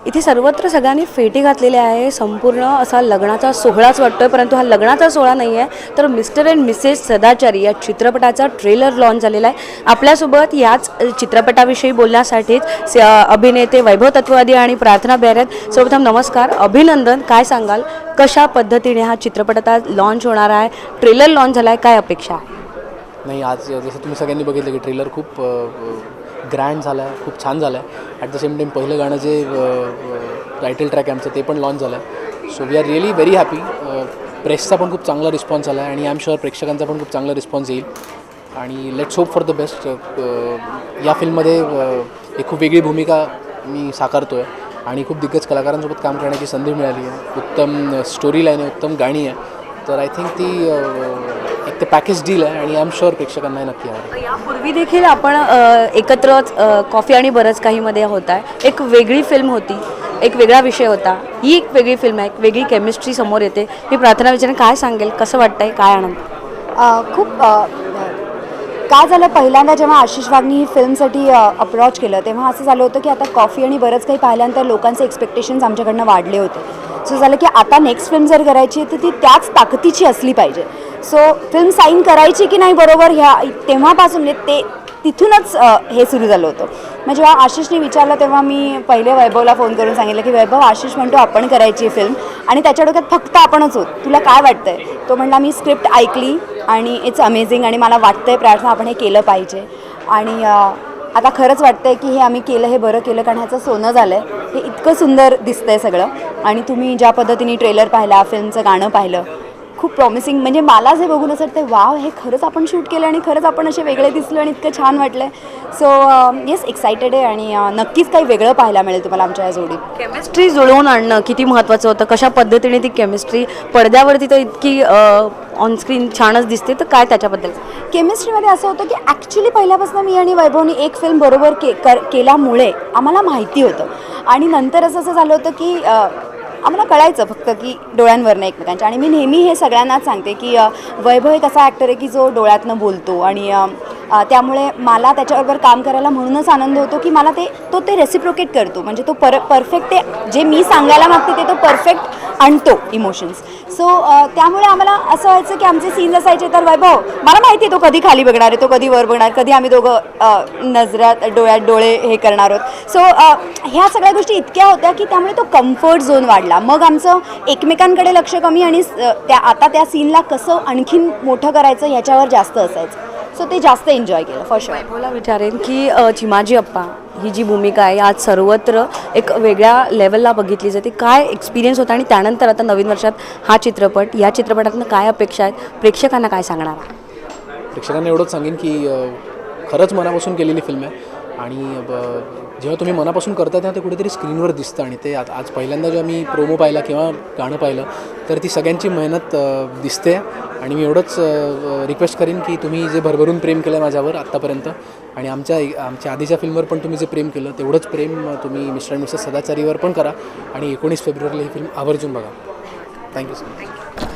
इथे सर्वत्र सगळ्यांनी फेटी घातलेली आहे. संपूर्ण असा लग्नाचा सोहळाच वाटतोय, परंतु हा लग्नाचा सोहळा नाही आहे तर मिस्टर अँड मिसेस सदाचारी या चित्रपटाचा ट्रेलर लॉन्च झालेला आहे. आपल्यासोबत याच चित्रपटाविषयी बोलण्यासाठीच अभिनेते वैभव तत्ववादी आणि प्रार्थना बेहरे आहेत. सर्वप्रथम नमस्कार, अभिनंदन. काय सांगाल, कशा पद्धतीने हा चित्रपट आता लॉन्च होणार आहे, ट्रेलर लॉन्च झाला आहे, काय अपेक्षा आहे? नाही, आज जसं तुम्ही सगळ्यांनी बघितलं की ट्रेलर खूप ग्रँड झाला आहे, खूप छान झाला आहे. ॲट द सेम टाईम पहिलं गाणं जे टायटल ट्रॅक आहे आमचं ते पण लॉन्च झालं आहे. So we are really very happy. प्रेसचा पण खूप चांगला रिस्पॉन्स आला आहे आणि आय एम शुअर प्रेक्षकांचा पण खूप चांगला रिस्पॉन्स येईल आणि let's hope for the best. या फिल्ममध्ये एक खूप वेगळी भूमिका मी साकारतो आहे आणि खूप दिग्गज कलाकारांसोबत काम करण्याची संधी मिळाली आहे. उत्तम स्टोरी लाईन आहे, उत्तम गाणी आहे. तर आय थिंक ती एक ते पॅकेज डील आहे आणि आय एम शुअर प्रेक्षकांनाही नक्की आवडेल. यापूर्वी देखील आपण एकत्रच कॉफी आणि बरंच काहीमध्ये होत आहे. एक वेगळी फिल्म होती, एक वेगळा विषय होता. ही एक वेगळी फिल्म आहे, एक वेगळी केमिस्ट्री समोर येते. मी प्रार्थना विचारेन, काय सांगेल, कसं वाटतंय, काय आनंद? खूप काय झालं, पहिल्यांदा जेव्हा आशिष वाघनी ही फिल्मसाठी अप्रोच केलं तेव्हा असं झालं होतं की आता कॉफी आणि बरंच काही पाहिल्यानंतर लोकांचे एक्सपेक्टेशन्स आमच्याकडनं वाढले होते. सो झालं की आता नेक्स्ट फिल्म जर करायची तर ती त्याच ताकदीची असली पाहिजे. सो फिल्म साईन करायची की नाही बरोबर, ह्या तेव्हापासून म्हणजे तिथूनच हे सुरू झालं होतं. मग जेव्हा आशिषने विचारलं तेव्हा मी पहिले वैभवला फोन करून सांगितलं की वैभव, आशिष म्हणतो आपण करायची फिल्म आणि त्याच्या डोक्यात फक्त आपणच होत, तुला काय वाटतंय? तो म्हणला मी स्क्रिप्ट ऐकली आणि इट्स अमेझिंग आणि मला वाटतंय प्रार्थना आपण हे केलं पाहिजे. आणि आता खरंच वाटतंय की हे आम्ही केलं हे बरं केलं, कारण ह्याचं सोनं झालं आहे. हे इतकं सुंदर दिसतंय सगळं आणि तुम्ही ज्या पद्धतीने ट्रेलर पाहिला, फिल्मचं गाणं पाहिलं, खूप प्रॉमिसिंग. म्हणजे मलाच हे बघून असं वाटतं वाव, हे खरंच आपण शूट केलं आणि खरंच आपण असे वेगळे दिसलो आणि इतकं छान वाटलं आहे. सो येस, एक्सायटेड आहे आणि नक्कीच काही वेगळं पाहायला मिळेल तुम्हाला आमच्या या जोडीत. केमिस्ट्री जुळवून आणणं किती महत्त्वाचं होतं, कशा पद्धतीने ती केमिस्ट्री पडद्यावरती तर इतकी ऑनस्क्रीन छानच दिसते, तर काय त्याच्याबद्दल? केमिस्ट्रीमध्ये असं होतं की ॲक्च्युली पहिल्यापासून मी आणि वैभवनी एक फिल्म बरोबर केल्यामुळे आम्हाला माहिती होतं आणि नंतर असं झालं होतं की आम्हाला कळायचं फक्त की डोळ्यांवरनं एकमेकांच्या. आणि मी नेहमी हे सगळ्यांनाच सांगते की वैभव एक असा ॲक्टर आहे की जो डोळ्यातनं बोलतो आणि त्यामुळे मला त्याच्याबरोबर काम करायला म्हणूनच आनंद होतो की मला ते रेसिप्रोकेट करतो. म्हणजे तो परफेक्ट ते जे मी सांगायला मागते ते तो परफेक्ट आणतो इमोशन्स. सो त्यामुळे आम्हाला असं व्हायचं की आमचे सीन्स असायचे तर वैभव मला माहिती आहे तो कधी खाली बघणार आहे, तो कधी वर बघणार, कधी आम्ही दोघं नजरात डोळ्यात डोळे हे करणार आहोत. सो ह्या सगळ्या गोष्टी इतक्या होत्या की त्यामुळे तो कम्फर्ट झोन वाढला. मग आमचं एकमेकांकडे लक्ष कमी आणि आता त्या सीनला कसं आणखीन मोठं करायचं ह्याच्यावर जास्त असायचं. सो ते जास्त एन्जॉय केलं फॉर शुअर. मला विचारेन की चिमाजी अप्पा ही जी भूमिका आहे आज सर्वत्र एक वेगळ्या लेवलला बघितली जाते. काय एक्सपिरियन्स होता आणि त्यानंतर आता नवीन वर्षात हा चित्रपट, या चित्रपटातून काय अपेक्षा आहेत, प्रेक्षकांना काय सांगणार? प्रेक्षकांना एवढंच सांगेन की खरंच मनापासून केलेली फिल्म आहे आणि जेव्हा तुम्ही मनापासून करता तेव्हा ते कुठेतरी स्क्रीनवर दिसतं आणि ते आज पहिल्यांदा जेव्हा मी प्रोमो पाहिला किंवा गाणं पाहिलं तर ती सगळ्यांची मेहनत दिसते. आणि मी एवढंच रिक्वेस्ट करीन की तुम्ही जे भरभरून प्रेम केलं माझ्यावर आत्तापर्यंत आणि आमच्या आधीच्या फिल्मवर पण तुम्ही जे प्रेम केलं तेवढंच प्रेम तुम्ही मिस्टर अँड मिसेस सदाचारीवर पण करा आणि 19 फेब्रुवारीला ही फिल्म आवर्जून बघा. Thank you so much.